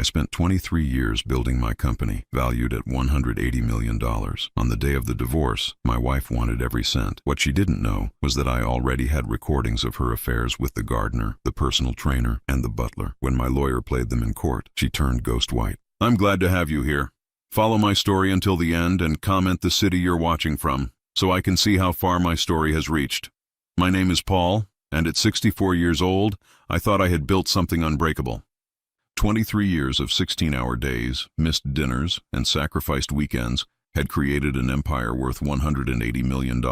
I spent 23 years building my company, valued at $180 million. On the day of the divorce, my wife wanted every cent. What she didn't know was that I already had recordings of her affairs with the gardener, the personal trainer, and the butler. When my lawyer played them in court, she turned ghost white. "I'm glad to have you here. Follow my story until the end and comment the city you're watching from, so I can see how far my story has reached. My name is Paul, and at 64 years old, I thought I had built something unbreakable. 23 years of 16-hour days, missed dinners, and sacrificed weekends had created an empire worth $180 million.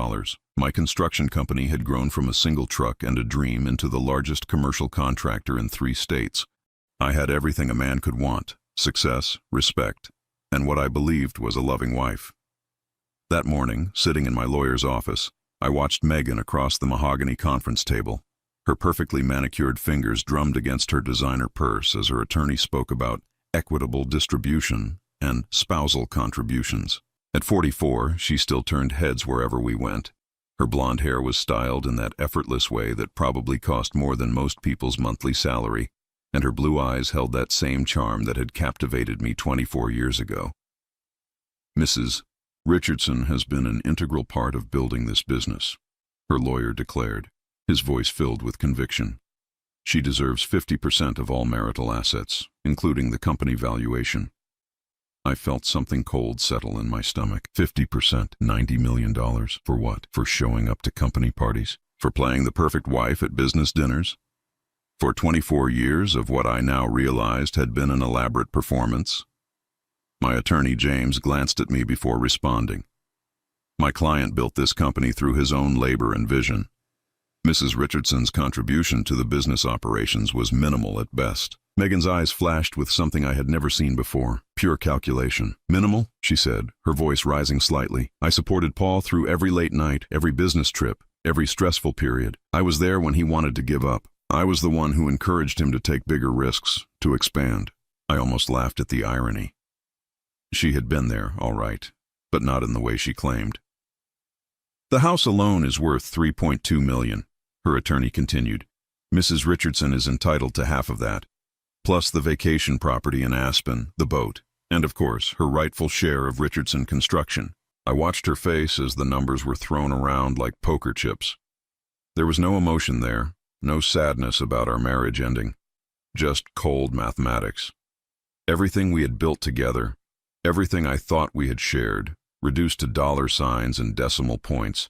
My construction company had grown from a single truck and a dream into the largest commercial contractor in 3 states. I had everything a man could want: success, respect, and what I believed was a loving wife. That morning, sitting in my lawyer's office, I watched Megan across the mahogany conference table. Her perfectly manicured fingers drummed against her designer purse as her attorney spoke about equitable distribution and spousal contributions. At 44, she still turned heads wherever we went. Her blonde hair was styled in that effortless way that probably cost more than most people's monthly salary, and her blue eyes held that same charm that had captivated me 24 years ago. "Mrs. Richardson has been an integral part of building this business," her lawyer declared, his voice filled with conviction. "She deserves 50% of all marital assets, including the company valuation." I felt something cold settle in my stomach. 50%, $90 million. For what? For showing up to company parties? For playing the perfect wife at business dinners? For 24 years of what I now realized had been an elaborate performance? My attorney, James, glanced at me before responding. "My client built this company through his own labor and vision. Mrs. Richardson's contribution to the business operations was minimal at best." Megan's eyes flashed with something I had never seen before: pure calculation. "Minimal?" she said, her voice rising slightly. "I supported Paul through every late night, every business trip, every stressful period. I was there when he wanted to give up. I was the one who encouraged him to take bigger risks, to expand." I almost laughed at the irony. She had been there, all right, but not in the way she claimed. "The house alone is worth $3.2 million, her attorney continued. "Mrs. Richardson is entitled to half of that, plus the vacation property in Aspen, the boat, and of course, her rightful share of Richardson construction." I watched her face as the numbers were thrown around like poker chips. There was no emotion there, no sadness about our marriage ending, just cold mathematics. Everything we had built together, everything I thought we had shared, reduced to dollar signs and decimal points.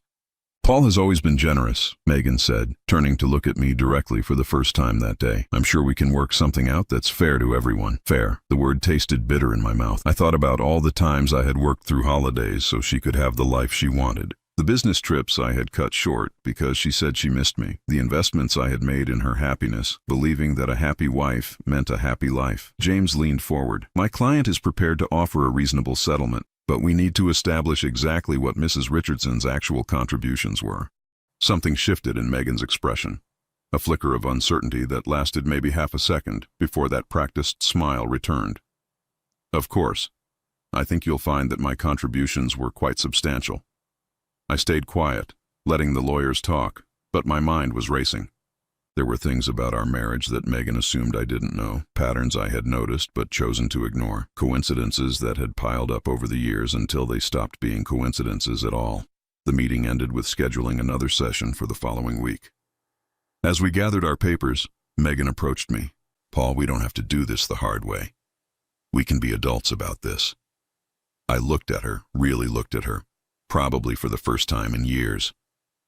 "Paul has always been generous," Megan said, turning to look at me directly for the first time that day. "I'm sure we can work something out that's fair to everyone." Fair. The word tasted bitter in my mouth. I thought about all the times I had worked through holidays so she could have the life she wanted. The business trips I had cut short because she said she missed me. The investments I had made in her happiness, believing that a happy wife meant a happy life. James leaned forward. "My client is prepared to offer a reasonable settlement, but we need to establish exactly what Mrs. Richardson's actual contributions were." Something shifted in Megan's expression, a flicker of uncertainty that lasted maybe half a second before that practiced smile returned. "Of course, I think you'll find that my contributions were quite substantial." I stayed quiet, letting the lawyers talk, but my mind was racing. There were things about our marriage that Megan assumed I didn't know, patterns I had noticed but chosen to ignore, coincidences that had piled up over the years until they stopped being coincidences at all. The meeting ended with scheduling another session for the following week. As we gathered our papers, Megan approached me. "Paul, we don't have to do this the hard way. We can be adults about this." I looked at her, really looked at her, probably for the first time in years.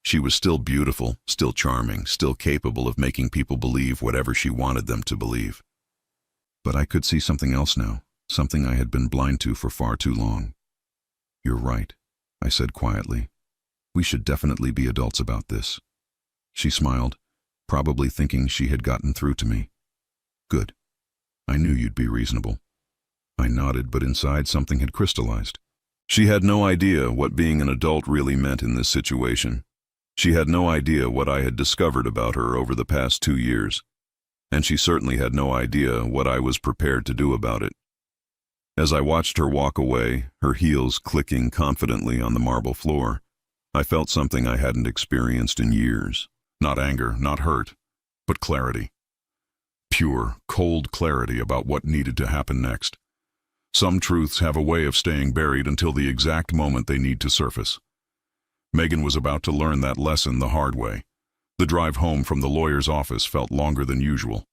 She was still beautiful, still charming, still capable of making people believe whatever she wanted them to believe. But I could see something else now, something I had been blind to for far too long. "You're right," I said quietly. "We should definitely be adults about this." She smiled, probably thinking she had gotten through to me. "Good. I knew you'd be reasonable." I nodded, but inside something had crystallized. She had no idea what being an adult really meant in this situation. She had no idea what I had discovered about her over the past 2 years, and she certainly had no idea what I was prepared to do about it. As I watched her walk away, her heels clicking confidently on the marble floor, I felt something I hadn't experienced in years. Not anger, not hurt, but clarity. Pure, cold clarity about what needed to happen next. Some truths have a way of staying buried until the exact moment they need to surface. Megan was about to learn that lesson the hard way. The drive home from the lawyer's office felt longer than usual.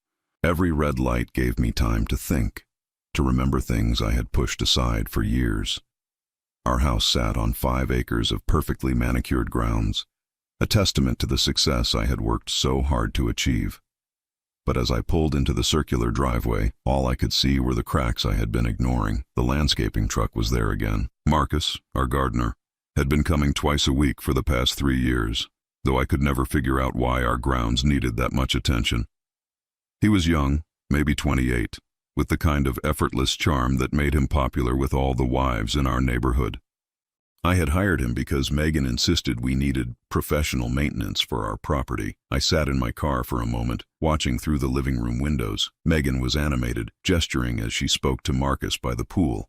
Every red light gave me time to think, to remember things I had pushed aside for years. Our house sat on 5 acres of perfectly manicured grounds, a testament to the success I had worked so hard to achieve. But as I pulled into the circular driveway, all I could see were the cracks I had been ignoring. The landscaping truck was there again. Marcus, our gardener, had been coming twice a week for the past 3 years, though I could never figure out why our grounds needed that much attention. He was young, maybe 28, with the kind of effortless charm that made him popular with all the wives in our neighborhood. I had hired him because Megan insisted we needed professional maintenance for our property. I sat in my car for a moment, watching through the living room windows. Megan was animated, gesturing as she spoke to Marcus by the pool.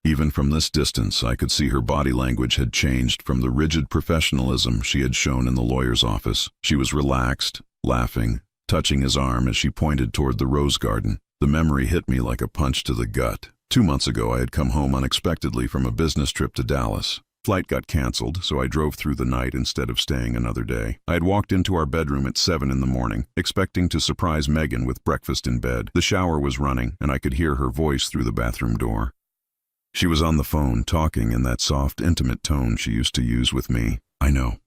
Even from this distance, I could see her body language had changed from the rigid professionalism she had shown in the lawyer's office. She was relaxed, laughing, touching his arm as she pointed toward the rose garden. The memory hit me like a punch to the gut. 2 months ago, I had come home unexpectedly from a business trip to Dallas. Flight got canceled, so I drove through the night instead of staying another day. I had walked into our bedroom at 7 in the morning, expecting to surprise Megan with breakfast in bed. The shower was running, and I could hear her voice through the bathroom door. She was on the phone, talking in that soft, intimate tone she used to use with me. I know,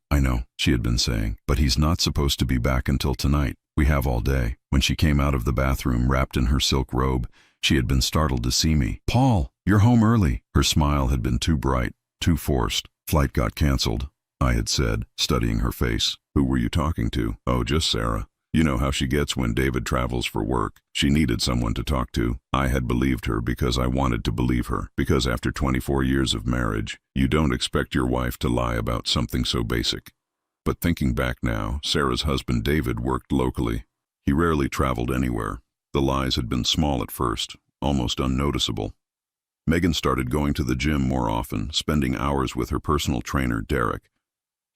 she had been saying, but he's not supposed to be back until tonight. We have all day. When she came out of the bathroom wrapped in her silk robe, she had been startled to see me. Paul, you're home early. Her smile had been too bright, too forced. Flight got canceled, I had said, studying her face. Who were you talking to? Oh, just Sarah. You know how she gets when David travels for work. She needed someone to talk to. I had believed her because I wanted to believe her, because after 24 years of marriage, you don't expect your wife to lie about something so basic. But thinking back now, Sarah's husband David worked locally. He rarely traveled anywhere. The lies had been small at first, almost unnoticeable. Megan started going to the gym more often, spending hours with her personal trainer, Derek.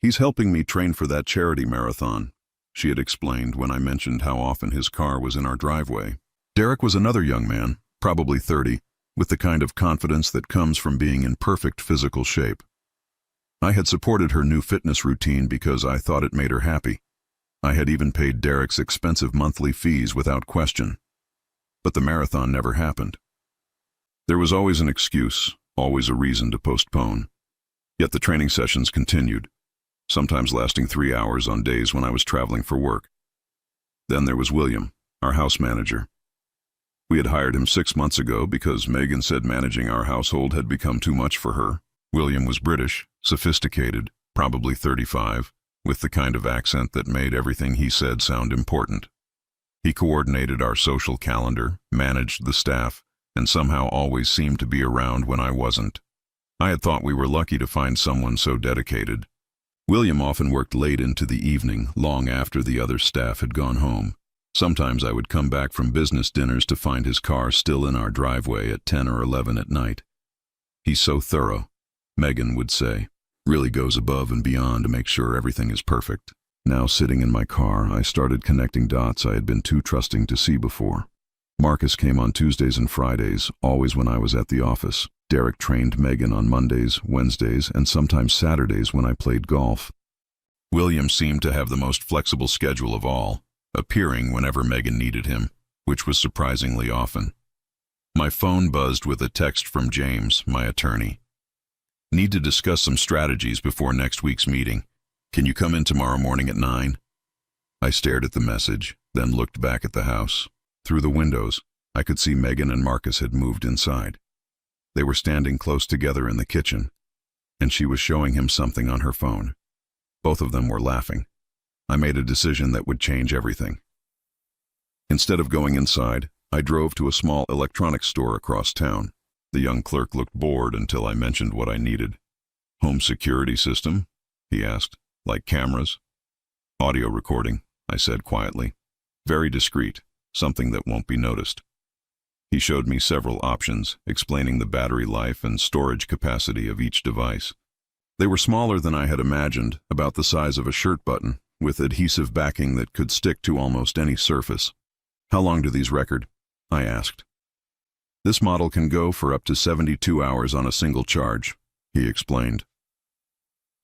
He's helping me train for that charity marathon, she had explained when I mentioned how often his car was in our driveway. Derek was another young man, probably 30, with the kind of confidence that comes from being in perfect physical shape. I had supported her new fitness routine because I thought it made her happy. I had even paid Derek's expensive monthly fees without question. But the marathon never happened. There was always an excuse, always a reason to postpone. Yet the training sessions continued, sometimes lasting 3 hours on days when I was traveling for work. Then there was William, our house manager. We had hired him 6 months ago because Megan said managing our household had become too much for her. William was British, sophisticated, probably 35, with the kind of accent that made everything he said sound important. He coordinated our social calendar, managed the staff, and somehow always seemed to be around when I wasn't. I had thought we were lucky to find someone so dedicated. William often worked late into the evening, long after the other staff had gone home. Sometimes I would come back from business dinners to find his car still in our driveway at 10 or 11 at night. He's so thorough, Megan would say. Really goes above and beyond to make sure everything is perfect. Now sitting in my car, I started connecting dots I had been too trusting to see before. Marcus came on Tuesdays and Fridays, always when I was at the office. Derek trained Megan on Mondays, Wednesdays, and sometimes Saturdays when I played golf. William seemed to have the most flexible schedule of all, appearing whenever Megan needed him, which was surprisingly often. My phone buzzed with a text from James, my attorney. Need to discuss some strategies before next week's meeting. Can you come in tomorrow morning at 9? I stared at the message, then looked back at the house. Through the windows, I could see Megan and Marcus had moved inside. They were standing close together in the kitchen, and she was showing him something on her phone. Both of them were laughing. I made a decision that would change everything. Instead of going inside, I drove to a small electronics store across town. The young clerk looked bored until I mentioned what I needed. Home security system? He asked. Like cameras? Audio recording, I said quietly. Very discreet, something that won't be noticed. He showed me several options, explaining the battery life and storage capacity of each device. They were smaller than I had imagined, about the size of a shirt button, with adhesive backing that could stick to almost any surface. How long do these record? I asked. This model can go for up to 72 hours on a single charge, he explained.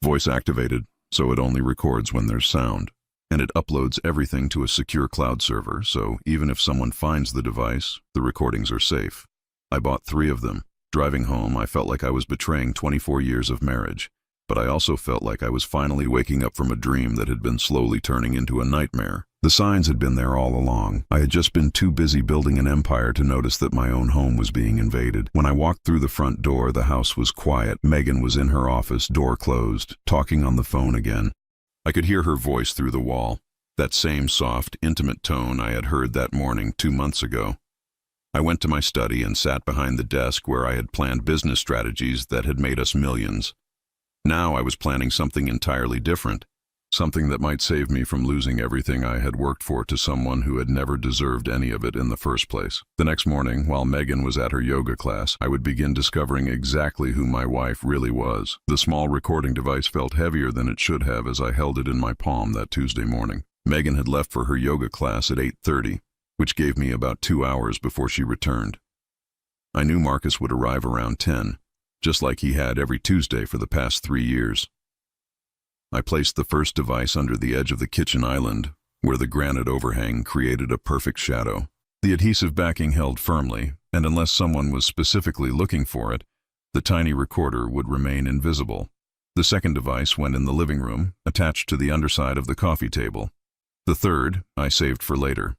Voice activated, so it only records when there's sound. And it uploads everything to a secure cloud server, so even if someone finds the device, the recordings are safe. I bought 3 of them. Driving home, I felt like I was betraying 24 years of marriage, but I also felt like I was finally waking up from a dream that had been slowly turning into a nightmare. The signs had been there all along. I had just been too busy building an empire to notice that my own home was being invaded. When I walked through the front door, the house was quiet. Megan was in her office, door closed, talking on the phone again. I could hear her voice through the wall, that same soft, intimate tone I had heard that morning 2 months ago. I went to my study and sat behind the desk where I had planned business strategies that had made us millions. Now I was planning something entirely different, something that might save me from losing everything I had worked for to someone who had never deserved any of it in the first place. The next morning, while Megan was at her yoga class, I would begin discovering exactly who my wife really was. The small recording device felt heavier than it should have as I held it in my palm that Tuesday morning. Megan had left for her yoga class at 8:30, which gave me about 2 hours before she returned. I knew Marcus would arrive around 10, just like he had every Tuesday for the past 3 years. I placed the first device under the edge of the kitchen island, where the granite overhang created a perfect shadow. The adhesive backing held firmly, and unless someone was specifically looking for it, the tiny recorder would remain invisible. The second device went in the living room, attached to the underside of the coffee table. The third I saved for later.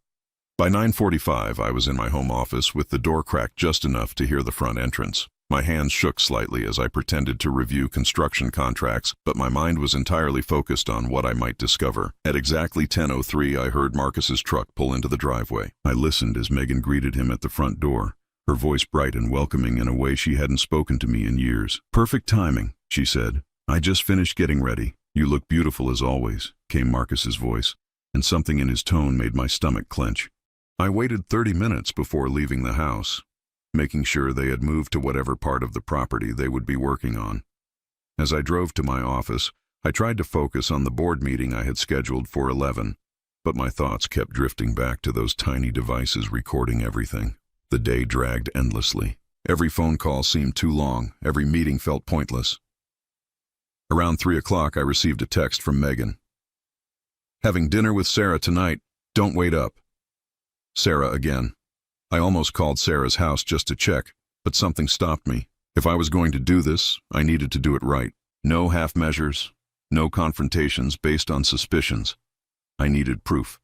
By 9:45, I was in my home office with the door cracked just enough to hear the front entrance. My hands shook slightly as I pretended to review construction contracts, but my mind was entirely focused on what I might discover. At exactly 10:03, I heard Marcus's truck pull into the driveway. I listened as Megan greeted him at the front door, her voice bright and welcoming in a way she hadn't spoken to me in years. "Perfect timing," she said. "I just finished getting ready. You look beautiful as always," came Marcus's voice, and something in his tone made my stomach clench. I waited 30 minutes before leaving the house, making sure they had moved to whatever part of the property they would be working on. As I drove to my office, I tried to focus on the board meeting I had scheduled for 11, but my thoughts kept drifting back to those tiny devices recording everything. The day dragged endlessly. Every phone call seemed too long, every meeting felt pointless. Around 3 o'clock, I received a text from Megan. "Having dinner with Sarah tonight. Don't wait up." Sarah again. I almost called Sarah's house just to check, but something stopped me. If I was going to do this, I needed to do it right. No half measures, no confrontations based on suspicions. I needed proof.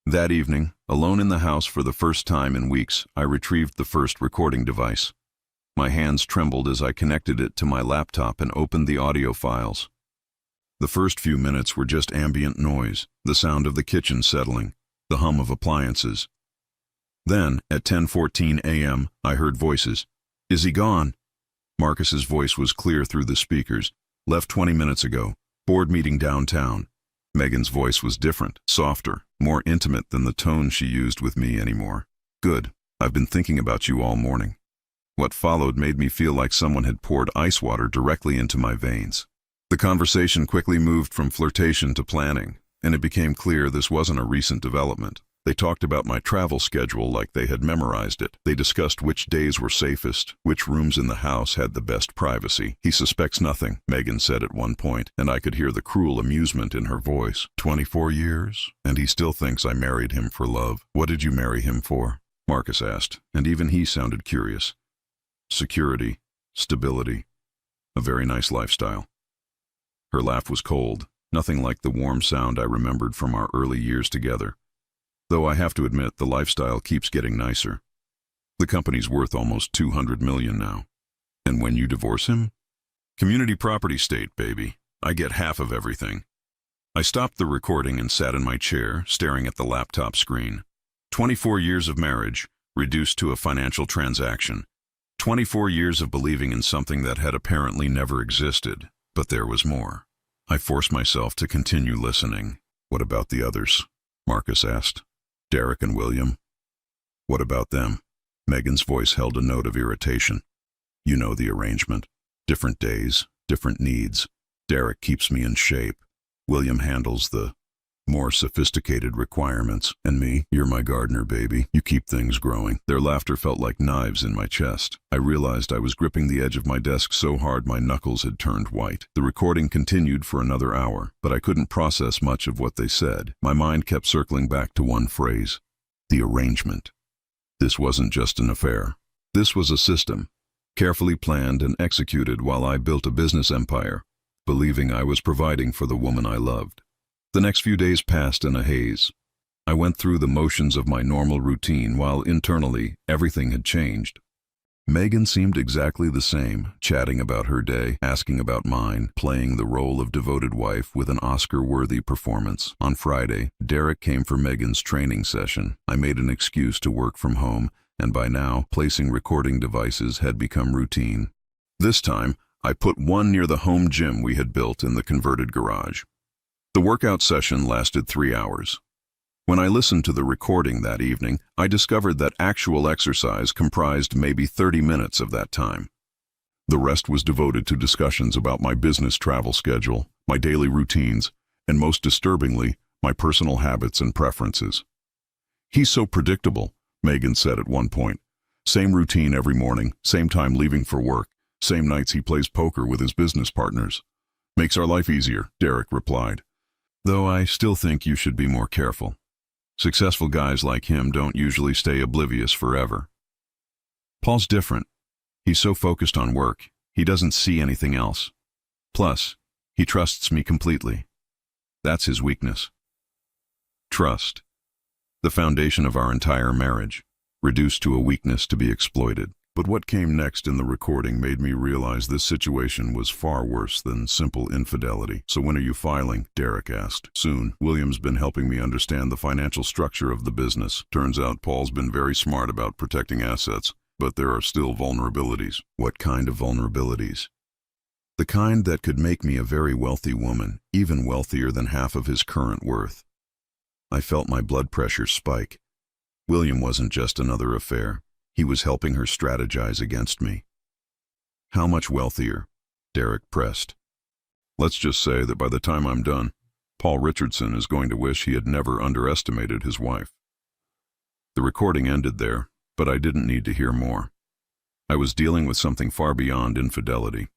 That evening, alone in the house for the first time in weeks, I retrieved the first recording device. My hands trembled as I connected it to my laptop and opened the audio files. The first few minutes were just ambient noise, the sound of the kitchen settling, the hum of appliances. Then, at 10:14 a.m., I heard voices. "Is he gone?" Marcus's voice was clear through the speakers. "Left 20 minutes ago. Board meeting downtown." Megan's voice was different, softer, more intimate than the tone she used with me anymore. "Good. I've been thinking about you all morning." What followed made me feel like someone had poured ice water directly into my veins. The conversation quickly moved from flirtation to planning, and it became clear this wasn't a recent development. They talked about my travel schedule like they had memorized it. They discussed which days were safest, which rooms in the house had the best privacy. "He suspects nothing," Megan said at one point, and I could hear the cruel amusement in her voice. 24 years, and he still thinks I married him for love. "What did you marry him for?" Marcus asked, and even he sounded curious. "Security, stability, a very nice lifestyle." Her laugh was cold, nothing like the warm sound I remembered from our early years together. Though I have to admit, the lifestyle keeps getting nicer. The company's worth almost $200 million now. "And when you divorce him?" "Community property state, baby. I get half of everything." I stopped the recording and sat in my chair, staring at the laptop screen. 24 years of marriage, reduced to a financial transaction. 24 years of believing in something that had apparently never existed, but there was more. I forced myself to continue listening. "What about the others?" Marcus asked. "Derek and William?" "What about them?" Megan's voice held a note of irritation. "You know the arrangement. Different days, different needs. Derek keeps me in shape. William handles the More sophisticated requirements. And me, you're my gardener, baby. You keep things growing. Their laughter felt like knives in my chest. I realized I was gripping the edge of my desk so hard my knuckles had turned white. The recording continued for another hour, but I couldn't process much of what they said. My mind kept circling back to one phrase: the arrangement. This wasn't just an affair. This was a system, carefully planned and executed while I built a business empire, believing I was providing for the woman I loved. The next few days passed in a haze. I went through the motions of my normal routine while internally everything had changed. Megan seemed exactly the same, chatting about her day, asking about mine, playing the role of devoted wife with an Oscar-worthy performance. On Friday, Derek came for Megan's training session. I made an excuse to work from home, and by now, placing recording devices had become routine. This time, I put one near the home gym we had built in the converted garage. The workout session lasted 3 hours. When I listened to the recording that evening, I discovered that actual exercise comprised maybe 30 minutes of that time. The rest was devoted to discussions about my business travel schedule, my daily routines, and most disturbingly, my personal habits and preferences. "He's so predictable," Megan said at one point. "Same routine every morning, same time leaving for work, same nights he plays poker with his business partners. Makes our life easier," Derek replied. "Though I still think you should be more careful. Successful guys like him don't usually stay oblivious forever." "Paul's different. He's so focused on work, he doesn't see anything else. Plus, he trusts me completely. That's his weakness." Trust. The foundation of our entire marriage, reduced to a weakness to be exploited. But what came next in the recording made me realize this situation was far worse than simple infidelity. "So when are you filing?" Derek asked. "Soon. William's been helping me understand the financial structure of the business. Turns out Paul's been very smart about protecting assets, but there are still vulnerabilities." "What kind of vulnerabilities?" "The kind that could make me a very wealthy woman, even wealthier than half of his current worth." I felt my blood pressure spike. William wasn't just another affair. He was helping her strategize against me. "How much wealthier?" Derek pressed. "Let's just say that by the time I'm done, Paul Richardson is going to wish he had never underestimated his wife." The recording ended there, but I didn't need to hear more. I was dealing with something far beyond infidelity.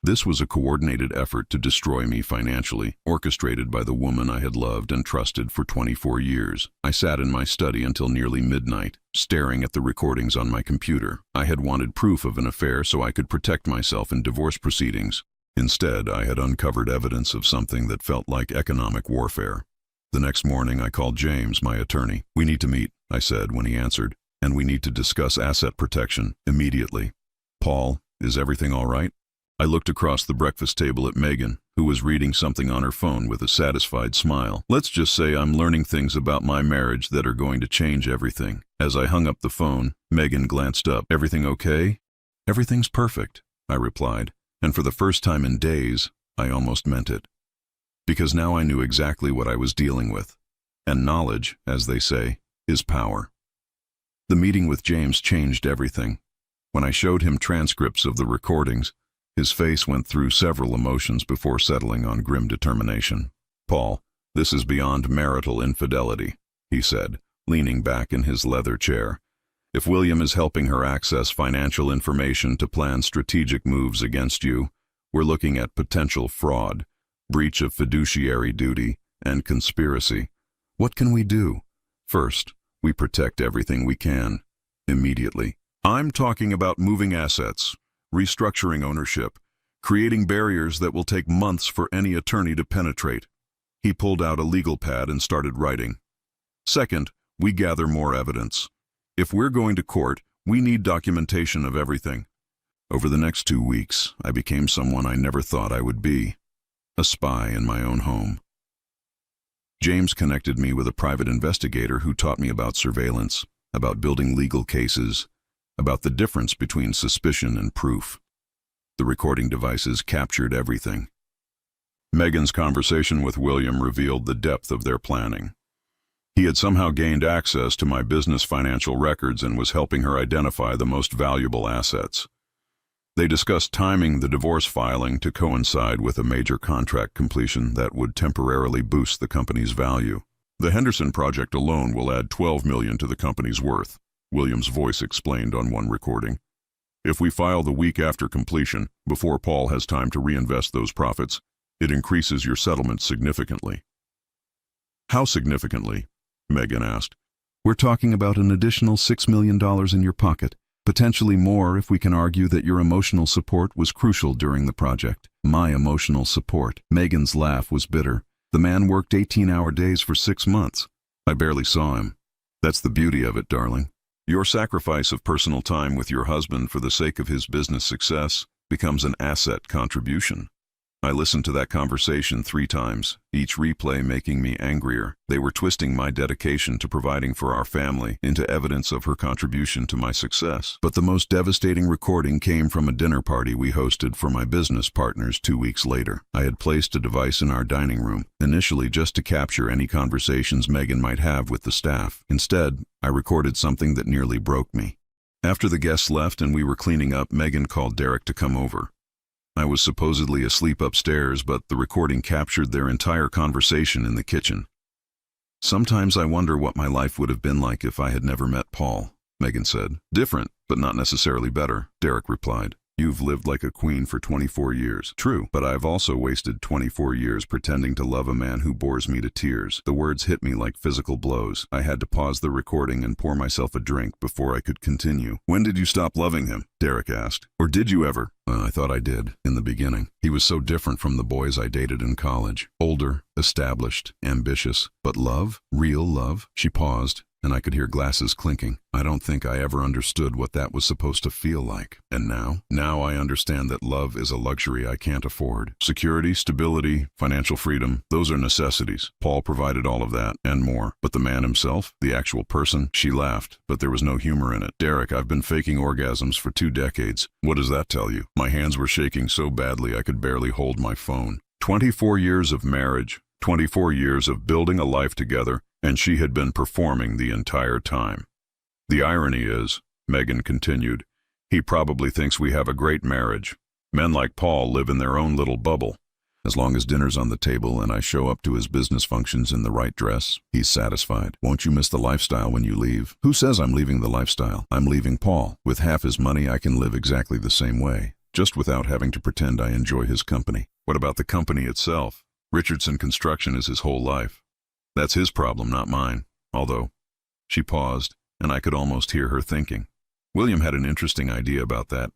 This was a coordinated effort to destroy me financially, orchestrated by the woman I had loved and trusted for 24 years. I sat in my study until nearly midnight, staring at the recordings on my computer. I had wanted proof of an affair so I could protect myself in divorce proceedings. Instead, I had uncovered evidence of something that felt like economic warfare. The next morning, I called James, my attorney. "We need to meet," I said when he answered, "and we need to discuss asset protection immediately." "Paul, is everything all right?" I looked across the breakfast table at Megan, who was reading something on her phone with a satisfied smile. "Let's just say I'm learning things about my marriage that are going to change everything." As I hung up the phone, Megan glanced up. "Everything okay?" "Everything's perfect," I replied, and for the first time in days, I almost meant it. Because now I knew exactly what I was dealing with. And knowledge, as they say, is power. The meeting with James changed everything. When I showed him transcripts of the recordings, his face went through several emotions before settling on grim determination. "Paul, this is beyond marital infidelity," he said, leaning back in his leather chair. "If William is helping her access financial information to plan strategic moves against you, we're looking at potential fraud, breach of fiduciary duty, and conspiracy. What can we do? First, we protect everything we can, immediately. I'm talking about moving assets, restructuring ownership, creating barriers that will take months for any attorney to penetrate." He pulled out a legal pad and started writing. "Second, we gather more evidence. If we're going to court, we need documentation of everything." Over the next 2 weeks, I became someone I never thought I would be, a spy in my own home. James connected me with a private investigator who taught me about surveillance, about building legal cases, about the difference between suspicion and proof. The recording devices captured everything. Megan's conversation with William revealed the depth of their planning. He had somehow gained access to my business financial records and was helping her identify the most valuable assets. They discussed timing the divorce filing to coincide with a major contract completion that would temporarily boost the company's value. The Henderson project alone will add $12 million to the company's worth, William's voice explained on one recording. If we file the week after completion, before Paul has time to reinvest those profits, it increases your settlement significantly. How significantly? Megan asked. We're talking about an additional $6 million in your pocket, potentially more if we can argue that your emotional support was crucial during the project. My emotional support. Megan's laugh was bitter. The man worked 18-hour days for 6 months. I barely saw him. That's the beauty of it, darling. Your sacrifice of personal time with your husband for the sake of his business success becomes an asset contribution. I listened to that conversation 3 times, each replay making me angrier. They were twisting my dedication to providing for our family into evidence of her contribution to my success. But the most devastating recording came from a dinner party we hosted for my business partners 2 weeks later. I had placed a device in our dining room, initially just to capture any conversations Megan might have with the staff. Instead, I recorded something that nearly broke me. After the guests left and we were cleaning up, Megan called Derek to come over. I was supposedly asleep upstairs, but the recording captured their entire conversation in the kitchen. Sometimes I wonder what my life would have been like if I had never met Paul, Megan said. Different, but not necessarily better, Derek replied. You've lived like a queen for 24 years. True, but I've also wasted 24 years pretending to love a man who bores me to tears. The words hit me like physical blows. I had to pause the recording and pour myself a drink before I could continue. When did you stop loving him? Derek asked. Or did you ever? I thought I did, in the beginning. He was so different from the boys I dated in college. Older, established, ambitious. But love? Real love? She paused, and I could hear glasses clinking. I don't think I ever understood what that was supposed to feel like. And now? Now I understand that love is a luxury I can't afford. Security, stability, financial freedom, those are necessities. Paul provided all of that, and more. But the man himself? The actual person? She laughed, but there was no humor in it. Derek, I've been faking orgasms for 2 decades. What does that tell you? My hands were shaking so badly I could barely hold my phone. 24 years of marriage, 24 years of building a life together, and she had been performing the entire time. The irony is, Megan continued, he probably thinks we have a great marriage. Men like Paul live in their own little bubble. As long as dinner's on the table and I show up to his business functions in the right dress, he's satisfied. Won't you miss the lifestyle when you leave? Who says I'm leaving the lifestyle? I'm leaving Paul. With half his money, I can live exactly the same way, just without having to pretend I enjoy his company. What about the company itself? Richardson Construction is his whole life. That's his problem, not mine. Although, she paused, and I could almost hear her thinking. William had an interesting idea about that.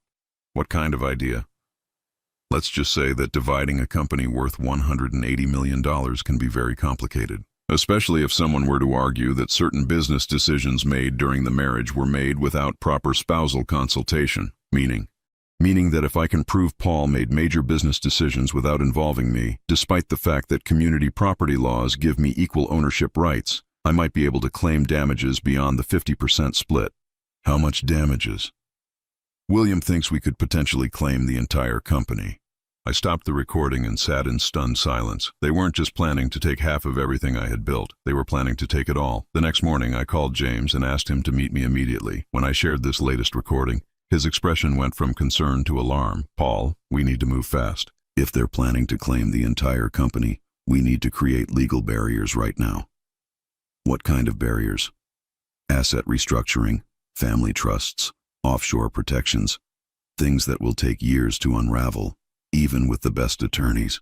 What kind of idea? Let's just say that dividing a company worth $180 million can be very complicated, especially if someone were to argue that certain business decisions made during the marriage were made without proper spousal consultation, meaning that if I can prove Paul made major business decisions without involving me, despite the fact that community property laws give me equal ownership rights, I might be able to claim damages beyond the 50% split. How much damages? William thinks we could potentially claim the entire company. I stopped the recording and sat in stunned silence. They weren't just planning to take half of everything I had built. They were planning to take it all. The next morning, I called James and asked him to meet me immediately. When I shared this latest recording, his expression went from concern to alarm. Paul, we need to move fast. If they're planning to claim the entire company, we need to create legal barriers right now. What kind of barriers? Asset restructuring, family trusts, offshore protections, things that will take years to unravel, even with the best attorneys.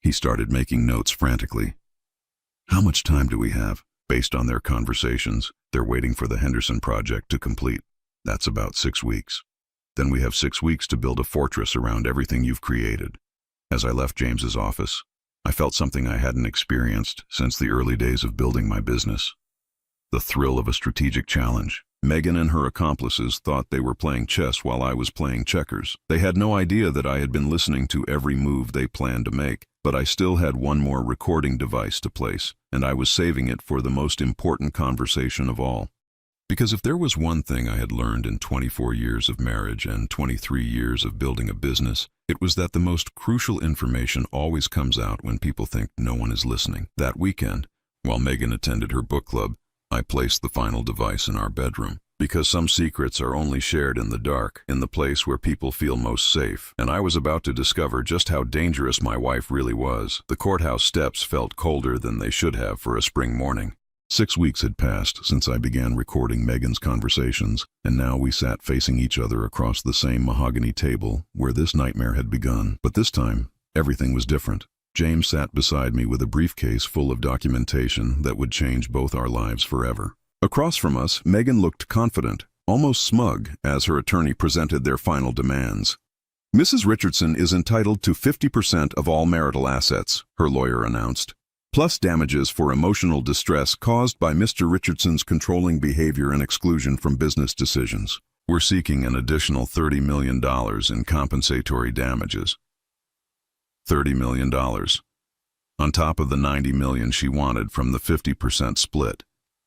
He started making notes frantically. How much time do we have? Based on their conversations, they're waiting for the Henderson project to complete. That's about 6 weeks. Then we have 6 weeks to build a fortress around everything you've created. As I left James's office, I felt something I hadn't experienced since the early days of building my business. The thrill of a strategic challenge. Megan and her accomplices thought they were playing chess while I was playing checkers. They had no idea that I had been listening to every move they planned to make, but I still had one more recording device to place, and I was saving it for the most important conversation of all. Because if there was one thing I had learned in 24 years of marriage and 23 years of building a business, it was that the most crucial information always comes out when people think no one is listening. That weekend, while Megan attended her book club, I placed the final device in our bedroom. Because some secrets are only shared in the dark, in the place where people feel most safe. And I was about to discover just how dangerous my wife really was. The courthouse steps felt colder than they should have for a spring morning. 6 weeks had passed since I began recording Megan's conversations, and now we sat facing each other across the same mahogany table where this nightmare had begun. But this time, everything was different. James sat beside me with a briefcase full of documentation that would change both our lives forever. Across from us, Megan looked confident, almost smug, as her attorney presented their final demands. Mrs. Richardson is entitled to 50% of all marital assets, her lawyer announced, plus damages for emotional distress caused by Mr. Richardson's controlling behavior and exclusion from business decisions. We're seeking an additional $30 million in compensatory damages. $30 million. On top of the $90 million she wanted from the 50% split.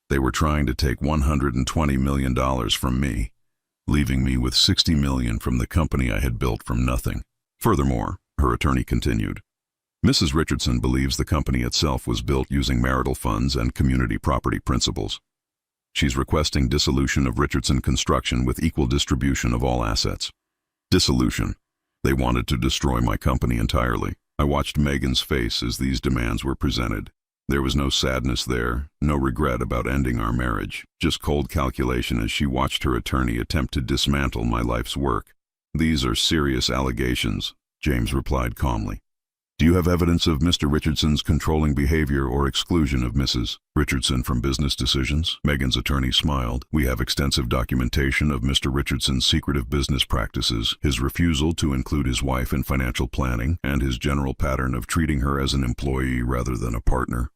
They were trying to take $120 million from me, leaving me with $60 million from the company I had built from nothing. Furthermore, her attorney continued, Mrs. Richardson believes the company itself was built using marital funds and community property principles. She's requesting dissolution of Richardson Construction with equal distribution of all assets. Dissolution. They wanted to destroy my company entirely. I watched Megan's face as these demands were presented. There was no sadness there, no regret about ending our marriage, just cold calculation as she watched her attorney attempt to dismantle my life's work. These are serious allegations, James replied calmly. Do you have evidence of Mr. Richardson's controlling behavior or exclusion of Mrs. Richardson from business decisions? Megan's attorney smiled. We have extensive documentation of Mr. Richardson's secretive business practices, his refusal to include his wife in financial planning, and his general pattern of treating her as an employee rather than a partner.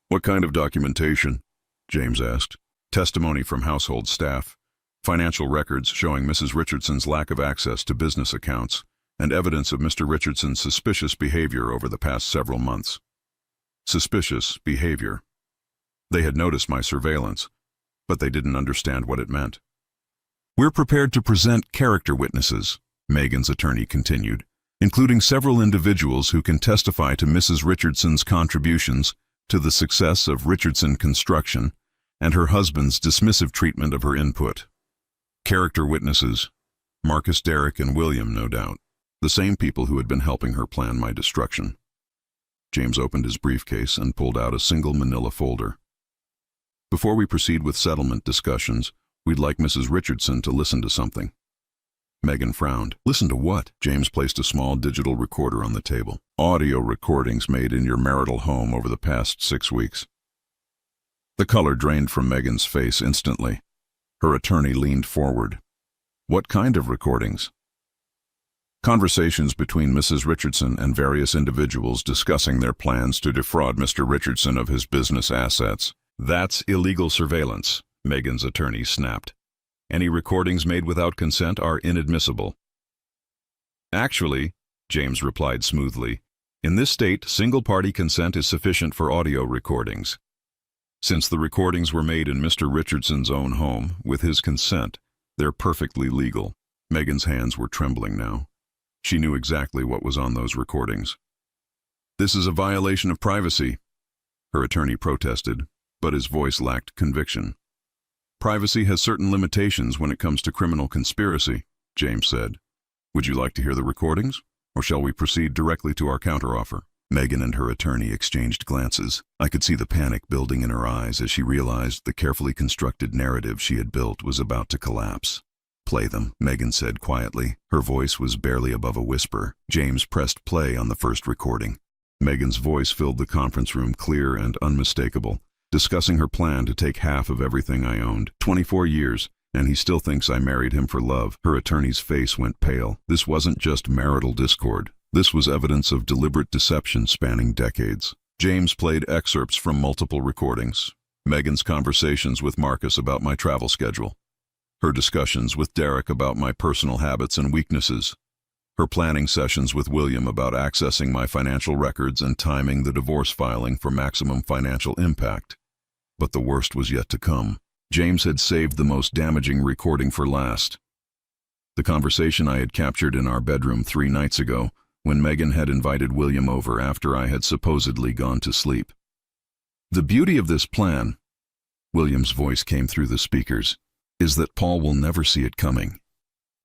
What kind of documentation? James asked. Testimony from household staff, financial records showing Mrs. Richardson's lack of access to business accounts, and evidence of Mr. Richardson's suspicious behavior over the past several months. Suspicious behavior. They had noticed my surveillance, but they didn't understand what it meant. We're prepared to present character witnesses, Megan's attorney continued, including several individuals who can testify to Mrs. Richardson's contributions to the success of Richardson Construction and her husband's dismissive treatment of her input. Character witnesses. Marcus, Derek, and William, no doubt. The same people who had been helping her plan my destruction. James opened his briefcase and pulled out a single manila folder. Before we proceed with settlement discussions, we'd like Mrs. Richardson to listen to something. Megan frowned. Listen to what? James placed a small digital recorder on the table. Audio recordings made in your marital home over the past 6 weeks. The color drained from Megan's face instantly. Her attorney leaned forward. What kind of recordings? Conversations between Mrs. Richardson and various individuals discussing their plans to defraud Mr. Richardson of his business assets. That's illegal surveillance, Megan's attorney snapped. Any recordings made without consent are inadmissible. Actually, James replied smoothly, in this state, single-party consent is sufficient for audio recordings. Since the recordings were made in Mr. Richardson's own home, with his consent, they're perfectly legal. Megan's hands were trembling now. She knew exactly what was on those recordings. This is a violation of privacy, her attorney protested, but his voice lacked conviction. Privacy has certain limitations when it comes to criminal conspiracy, James said. Would you like to hear the recordings, or shall we proceed directly to our counteroffer? Megan and her attorney exchanged glances. I could see the panic building in her eyes as she realized the carefully constructed narrative she had built was about to collapse. Play them, Megan said quietly. Her voice was barely above a whisper. James pressed play on the first recording. Megan's voice filled the conference room clear and unmistakable, discussing her plan to take half of everything I owned. 24 years, and he still thinks I married him for love. Her attorney's face went pale. This wasn't just marital discord. This was evidence of deliberate deception spanning decades. James played excerpts from multiple recordings. Megan's conversations with Marcus about my travel schedule. Her discussions with Derek about my personal habits and weaknesses. Her planning sessions with William about accessing my financial records and timing the divorce filing for maximum financial impact. But the worst was yet to come. James had saved the most damaging recording for last. The conversation I had captured in our bedroom 3 nights ago, when Megan had invited William over after I had supposedly gone to sleep. The beauty of this plan, William's voice came through the speakers, is that Paul will never see it coming.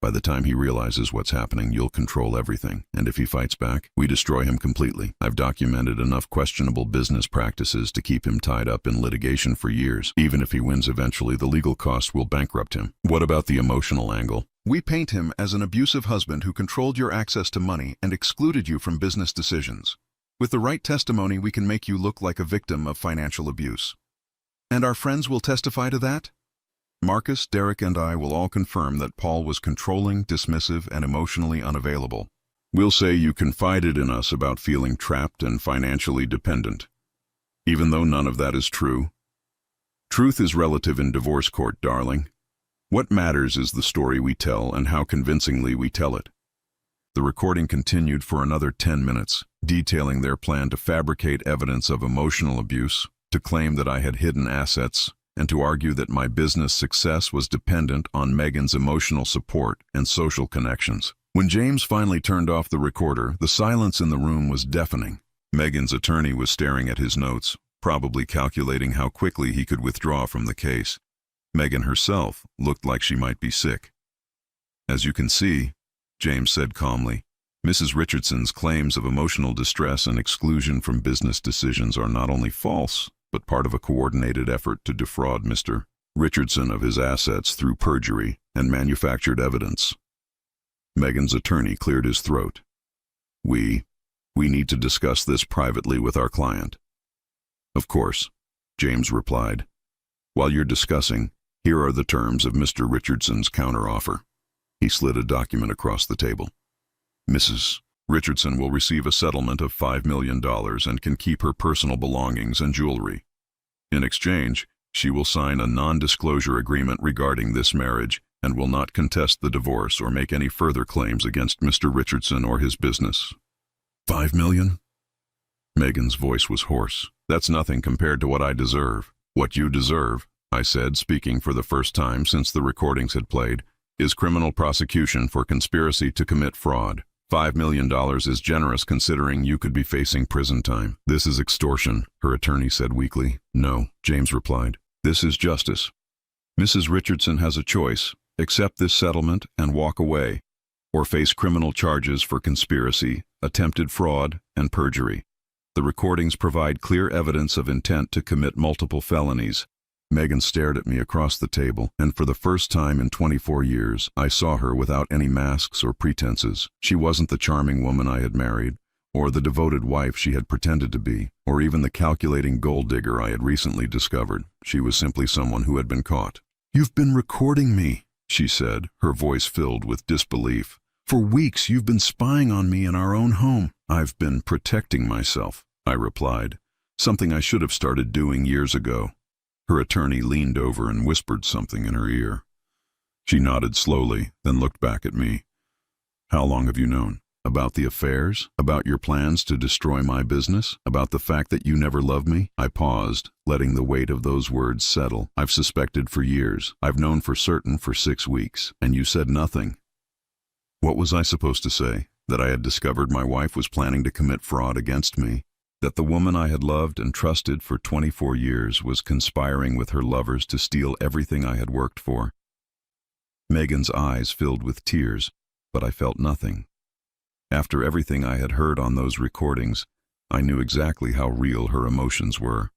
By the time he realizes what's happening, you'll control everything, and if he fights back, we destroy him completely. I've documented enough questionable business practices to keep him tied up in litigation for years. Even if he wins eventually, the legal cost will bankrupt him. What about the emotional angle? We paint him as an abusive husband who controlled your access to money and excluded you from business decisions. With the right testimony, we can make you look like a victim of financial abuse. And our friends will testify to that? Marcus, Derek, and I will all confirm that Paul was controlling, dismissive, and emotionally unavailable. We'll say you confided in us about feeling trapped and financially dependent. Even though none of that is true. Truth is relative in divorce court, darling. What matters is the story we tell and how convincingly we tell it. The recording continued for another 10 minutes, detailing their plan to fabricate evidence of emotional abuse, to claim that I had hidden assets, and to argue that my business success was dependent on Megan's emotional support and social connections. When James finally turned off the recorder, the silence in the room was deafening. Megan's attorney was staring at his notes, probably calculating how quickly he could withdraw from the case. Megan herself looked like she might be sick. As you can see, James said calmly, Mrs. Richardson's claims of emotional distress and exclusion from business decisions are not only false, but part of a coordinated effort to defraud Mr. Richardson of his assets through perjury and manufactured evidence. Megan's attorney cleared his throat. We need to discuss this privately with our client. Of course, James replied. While you're discussing, here are the terms of Mr. Richardson's counteroffer. He slid a document across the table. Mrs. Richardson will receive a settlement of $5 million and can keep her personal belongings and jewelry. In exchange, she will sign a non-disclosure agreement regarding this marriage and will not contest the divorce or make any further claims against Mr. Richardson or his business. $5 million? Megan's voice was hoarse. That's nothing compared to what I deserve. What you deserve, I said, speaking for the first time since the recordings had played, is criminal prosecution for conspiracy to commit fraud. $5 million is generous considering you could be facing prison time. This is extortion, her attorney said weakly. No, James replied. This is justice. Mrs. Richardson has a choice: accept this settlement and walk away, or face criminal charges for conspiracy, attempted fraud, and perjury. The recordings provide clear evidence of intent to commit multiple felonies. Megan stared at me across the table, and for the first time in 24 years, I saw her without any masks or pretenses. She wasn't the charming woman I had married, or the devoted wife she had pretended to be, or even the calculating gold digger I had recently discovered. She was simply someone who had been caught. "You've been recording me," she said, her voice filled with disbelief. "For weeks you've been spying on me in our own home." "I've been protecting myself," I replied, "something I should have started doing years ago." Her attorney leaned over and whispered something in her ear. She nodded slowly, then looked back at me. "How long have you known? About the affairs? About your plans to destroy my business? About the fact that you never loved me?" I paused, letting the weight of those words settle. "I've suspected for years. I've known for certain for 6 weeks. And you said nothing." What was I supposed to say? That I had discovered my wife was planning to commit fraud against me? That the woman I had loved and trusted for 24 years was conspiring with her lovers to steal everything I had worked for? Megan's eyes filled with tears, but I felt nothing. After everything I had heard on those recordings, I knew exactly how real her emotions were.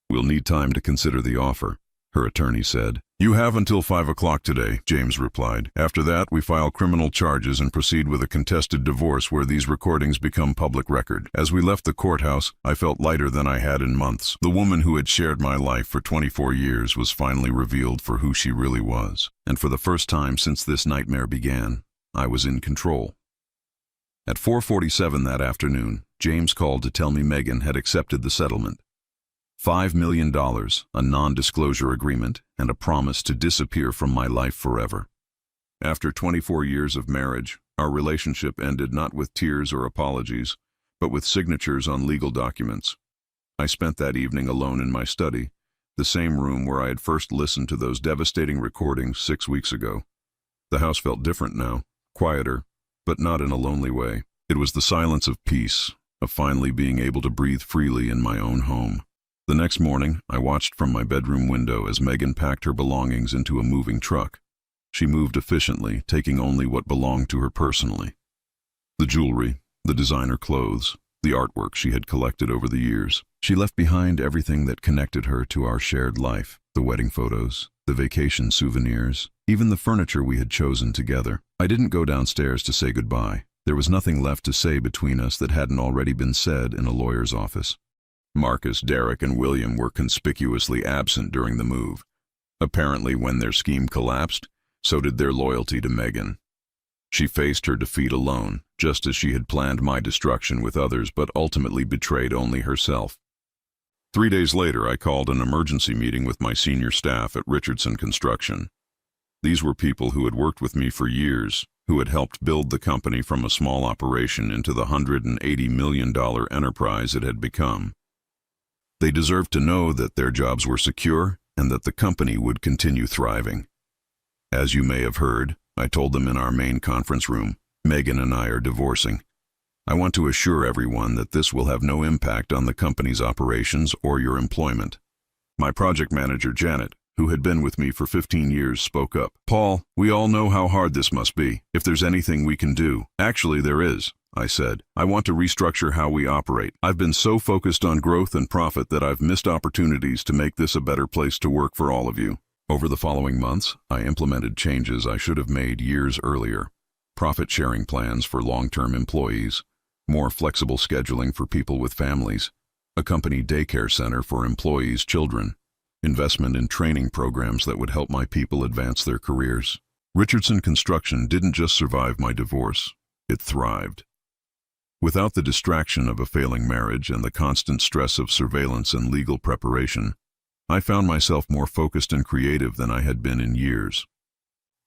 "We'll need time to consider the offer," her attorney said. "You have until 5 o'clock today," James replied. "After that, we file criminal charges and proceed with a contested divorce where these recordings become public record." As we left the courthouse, I felt lighter than I had in months. The woman who had shared my life for 24 years was finally revealed for who she really was. And for the first time since this nightmare began, I was in control. At 4:47 that afternoon, James called to tell me Megan had accepted the settlement. $5 million, a non-disclosure agreement, and a promise to disappear from my life forever. After 24 years of marriage, our relationship ended not with tears or apologies, but with signatures on legal documents. I spent that evening alone in my study, the same room where I had first listened to those devastating recordings 6 weeks ago. The house felt different now, quieter, but not in a lonely way. It was the silence of peace, of finally being able to breathe freely in my own home. The next morning, I watched from my bedroom window as Megan packed her belongings into a moving truck. She moved efficiently, taking only what belonged to her personally. The jewelry, the designer clothes, the artwork she had collected over the years. She left behind everything that connected her to our shared life, the wedding photos, the vacation souvenirs, even the furniture we had chosen together. I didn't go downstairs to say goodbye. There was nothing left to say between us that hadn't already been said in a lawyer's office. Marcus, Derek, and William were conspicuously absent during the move. Apparently, when their scheme collapsed, so did their loyalty to Megan. She faced her defeat alone, just as she had planned my destruction with others but ultimately betrayed only herself. 3 days later, I called an emergency meeting with my senior staff at Richardson Construction. These were people who had worked with me for years, who had helped build the company from a small operation into the $180 million enterprise it had become. They deserved to know that their jobs were secure and that the company would continue thriving. As you may have heard, I told them in our main conference room, Megan and I are divorcing. I want to assure everyone that this will have no impact on the company's operations or your employment. My project manager, Janet, who had been with me for 15 years, spoke up. Paul, we all know how hard this must be. If there's anything we can do. Actually, there is, I said. I want to restructure how we operate. I've been so focused on growth and profit that I've missed opportunities to make this a better place to work for all of you. Over the following months, I implemented changes I should have made years earlier. Profit-sharing plans for long-term employees, more flexible scheduling for people with families, a company daycare center for employees' children, investment in training programs that would help my people advance their careers. Richardson Construction didn't just survive my divorce, it thrived. Without the distraction of a failing marriage and the constant stress of surveillance and legal preparation, I found myself more focused and creative than I had been in years.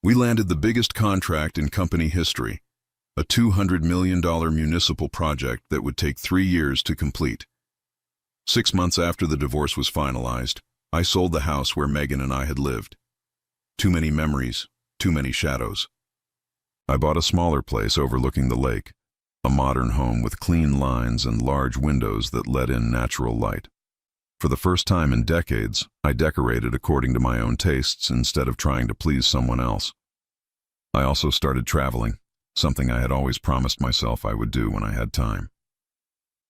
We landed the biggest contract in company history, a $200 million municipal project that would take 3 years to complete. 6 months after the divorce was finalized, I sold the house where Megan and I had lived. Too many memories, too many shadows. I bought a smaller place overlooking the lake, a modern home with clean lines and large windows that let in natural light. For the first time in decades, I decorated according to my own tastes instead of trying to please someone else. I also started traveling, something I had always promised myself I would do when I had time.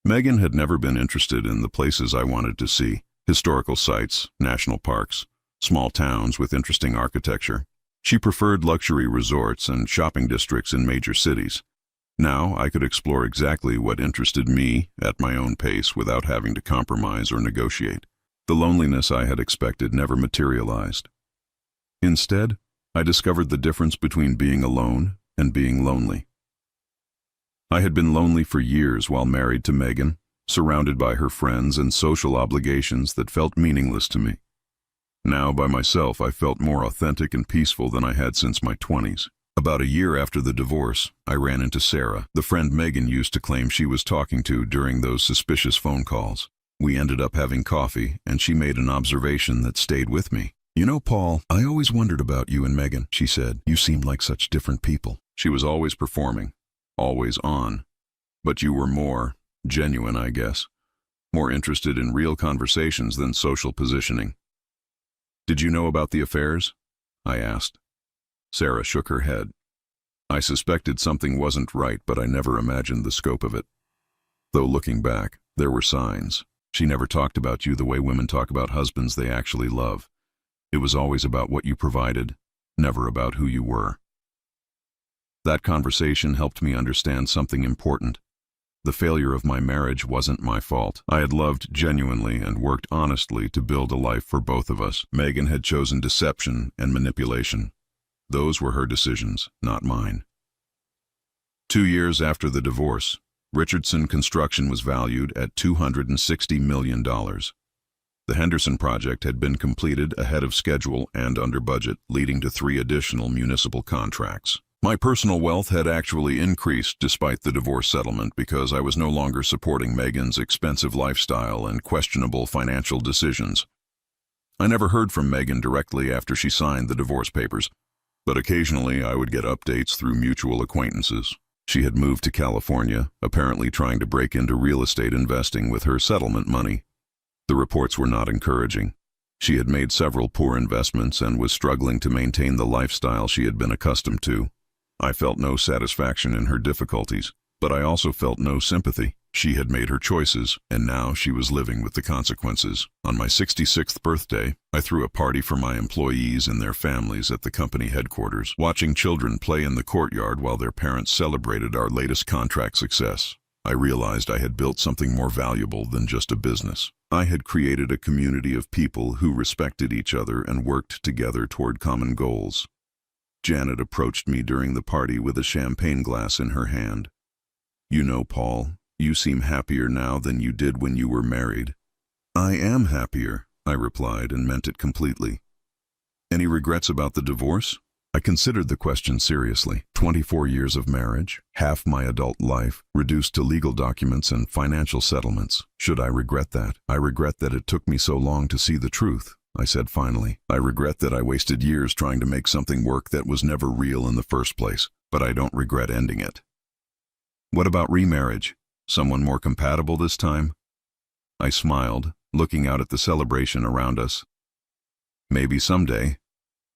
Megan had never been interested in the places I wanted to see, historical sites, national parks, small towns with interesting architecture. She preferred luxury resorts and shopping districts in major cities. Now I could explore exactly what interested me at my own pace without having to compromise or negotiate. The loneliness I had expected never materialized. Instead, I discovered the difference between being alone and being lonely. I had been lonely for years while married to Megan, surrounded by her friends and social obligations that felt meaningless to me. Now, by myself, I felt more authentic and peaceful than I had since my 20s. About a year after the divorce, I ran into Sarah, the friend Megan used to claim she was talking to during those suspicious phone calls. We ended up having coffee, and she made an observation that stayed with me. You know, Paul, I always wondered about you and Megan, she said. You seemed like such different people. She was always performing, always on. But you were more genuine, I guess. More interested in real conversations than social positioning. Did you know about the affairs? I asked. Sarah shook her head. I suspected something wasn't right, but I never imagined the scope of it. Though looking back, there were signs. She never talked about you the way women talk about husbands they actually love. It was always about what you provided, never about who you were. That conversation helped me understand something important. The failure of my marriage wasn't my fault. I had loved genuinely and worked honestly to build a life for both of us. Megan had chosen deception and manipulation. Those were her decisions, not mine. 2 years after the divorce, Richardson Construction was valued at $260 million. The Henderson project had been completed ahead of schedule and under budget, leading to 3 additional municipal contracts. My personal wealth had actually increased despite the divorce settlement because I was no longer supporting Megan's expensive lifestyle and questionable financial decisions. I never heard from Megan directly after she signed the divorce papers, but occasionally I would get updates through mutual acquaintances. She had moved to California, apparently trying to break into real estate investing with her settlement money. The reports were not encouraging. She had made several poor investments and was struggling to maintain the lifestyle she had been accustomed to. I felt no satisfaction in her difficulties, but I also felt no sympathy. She had made her choices, and now she was living with the consequences. On my 66th birthday, I threw a party for my employees and their families at the company headquarters, watching children play in the courtyard while their parents celebrated our latest contract success. I realized I had built something more valuable than just a business. I had created a community of people who respected each other and worked together toward common goals. Janet approached me during the party with a champagne glass in her hand. "You know, Paul, you seem happier now than you did when you were married." "I am happier," I replied, and meant it completely. "Any regrets about the divorce?" I considered the question seriously. 24 years of marriage, half my adult life, reduced to legal documents and financial settlements. Should I regret that? "I regret that it took me so long to see the truth," I said finally. "I regret that I wasted years trying to make something work that was never real in the first place, but I don't regret ending it." "What about remarriage? Someone more compatible this time?" I smiled, looking out at the celebration around us. "Maybe someday.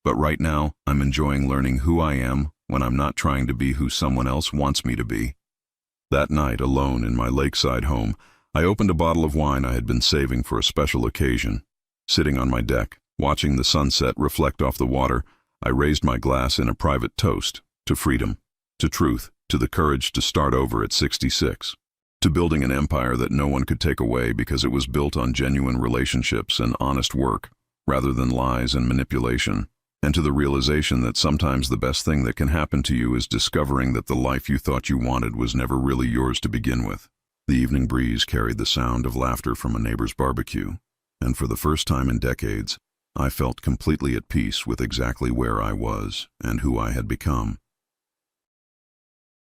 But right now, I'm enjoying learning who I am when I'm not trying to be who someone else wants me to be." That night, alone in my lakeside home, I opened a bottle of wine I had been saving for a special occasion. Sitting on my deck, watching the sunset reflect off the water, I raised my glass in a private toast to freedom, to truth, to the courage to start over at 66, to building an empire that no one could take away because it was built on genuine relationships and honest work, rather than lies and manipulation, and to the realization that sometimes the best thing that can happen to you is discovering that the life you thought you wanted was never really yours to begin with. The evening breeze carried the sound of laughter from a neighbor's barbecue, and for the first time in decades, I felt completely at peace with exactly where I was and who I had become.